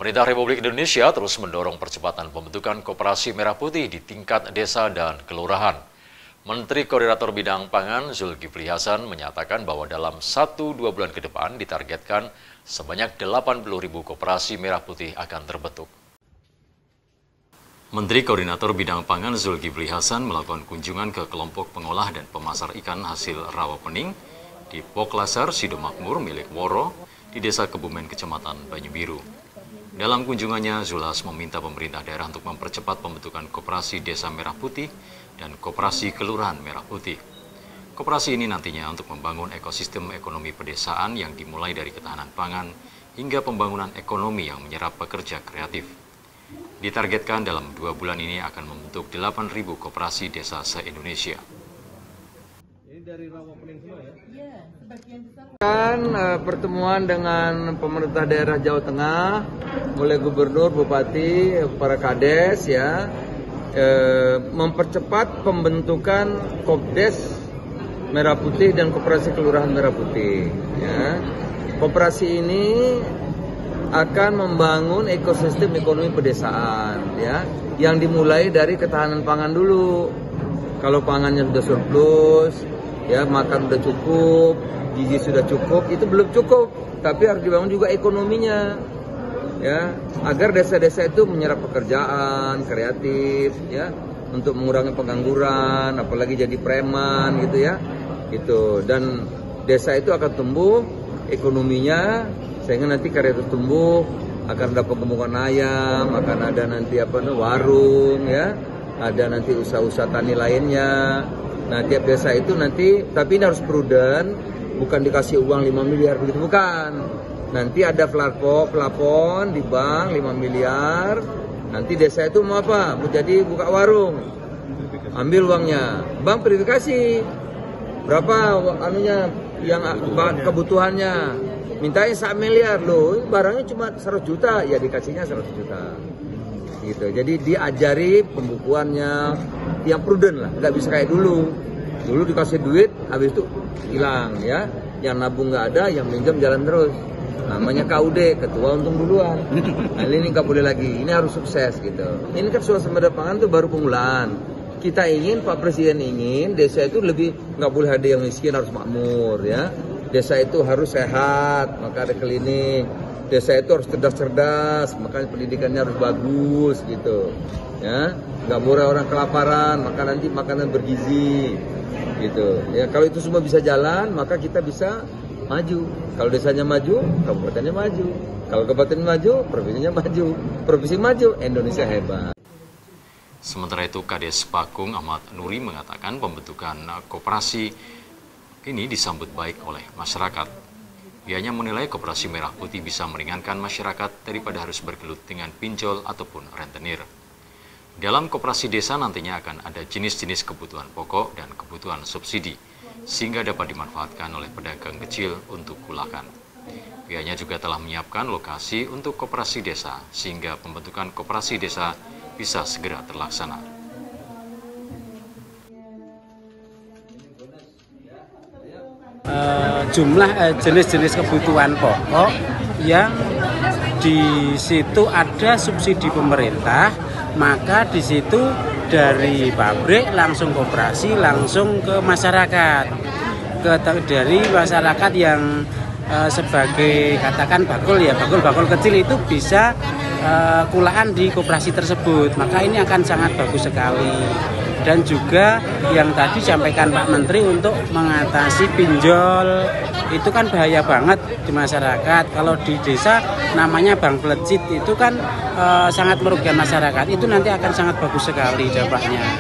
Pemerintah Republik Indonesia terus mendorong percepatan pembentukan koperasi merah putih di tingkat desa dan kelurahan. Menteri Koordinator Bidang Pangan Zulkifli Hasan menyatakan bahwa dalam 1-2 bulan ke depan ditargetkan sebanyak 80.000 koperasi merah putih akan terbentuk. Menteri Koordinator Bidang Pangan Zulkifli Hasan melakukan kunjungan ke kelompok pengolah dan pemasar ikan hasil rawa pening di Poklasar Sidomakmur milik Woro di Desa Kebumen, Kecamatan Banyubiru. Dalam kunjungannya, Zulhas meminta pemerintah daerah untuk mempercepat pembentukan koperasi Desa Merah Putih dan koperasi Kelurahan Merah Putih. Koperasi ini nantinya untuk membangun ekosistem ekonomi pedesaan yang dimulai dari ketahanan pangan hingga pembangunan ekonomi yang menyerap pekerja kreatif. Ditargetkan dalam 2 bulan ini akan membentuk 8.000 koperasi desa se-Indonesia. Ini dari rawa pening semua ya? Iya, sebagian besar. Pertemuan dengan pemerintah daerah Jawa Tengah, mulai gubernur, bupati, para kades ya, mempercepat pembentukan Kopdes Merah Putih dan Koperasi Kelurahan Merah Putih. Ya. Koperasi ini akan membangun ekosistem ekonomi pedesaan, ya, yang dimulai dari ketahanan pangan dulu. Kalau pangannya sudah surplus, ya, makan sudah cukup, gizi sudah cukup, itu belum cukup, tapi harus dibangun juga ekonominya, ya, agar desa-desa itu menyerap pekerjaan kreatif, ya, untuk mengurangi pengangguran, apalagi jadi preman, gitu ya, gitu. Dan desa itu akan tumbuh ekonominya, sehingga nanti karya itu tumbuh, akan ada pengembangan ayam, akan ada nanti warung, ya, ada nanti usaha-usaha tani lainnya. Nah, tiap desa itu nanti, tapi ini harus prudent, bukan dikasih uang 5 miliar begitu, bukan. Nanti ada plafon di bank 5 miliar. Nanti desa itu mau apa? Mau jadi buka warung. Ambil uangnya. Bank verifikasi. Berapa anunya yang kebutuhannya? Mintain 1 miliar loh, barangnya cuma 100 juta, ya dikasihnya 100 juta. Gitu. Jadi diajari pembukuannya yang prudent lah, nggak bisa kayak dulu. Dulu dikasih duit, habis itu hilang, ya. Yang nabung nggak ada, yang minjem jalan terus. Namanya KUD, ketua untung duluan. Nah, ini nggak boleh lagi, ini harus sukses gitu. Ini kan suasembada pangan itu baru permulaan. Kita ingin, Pak Presiden ingin, desa itu lebih, nggak boleh ada yang miskin, harus makmur, ya. Desa itu harus sehat, maka ada klinik. Desa itu harus cerdas-cerdas, makanya pendidikannya harus bagus gitu. Ya, nggak boleh orang kelaparan, maka nanti makanan bergizi gitu. Ya, kalau itu semua bisa jalan, maka kita bisa maju. Kalau desanya maju, kabupatennya maju. Kalau kabupaten maju, provinsinya maju. Provinsi maju, Indonesia hebat. Sementara itu, Kades Pakung Ahmad Nuri mengatakan pembentukan koperasi ini disambut baik oleh masyarakat. Dianya menilai koperasi merah putih bisa meringankan masyarakat daripada harus bergelut dengan pinjol ataupun rentenir. Dalam koperasi desa nantinya akan ada jenis-jenis kebutuhan pokok dan kebutuhan subsidi, sehingga dapat dimanfaatkan oleh pedagang kecil untuk kulakan. Dianya juga telah menyiapkan lokasi untuk koperasi desa, sehingga pembentukan koperasi desa bisa segera terlaksana. Jumlah jenis-jenis kebutuhan pokok yang di situ ada subsidi pemerintah, maka di situ dari pabrik langsung koperasi langsung ke masyarakat, dari masyarakat yang sebagai katakan bakul ya, bakul kecil itu bisa kulaan di koperasi tersebut, maka ini akan sangat bagus sekali. Dan juga yang tadi disampaikan Pak Menteri untuk mengatasi pinjol, itu kan bahaya banget di masyarakat. Kalau di desa namanya bank pelejit, itu kan sangat merugikan masyarakat, itu nanti akan sangat bagus sekali dampaknya.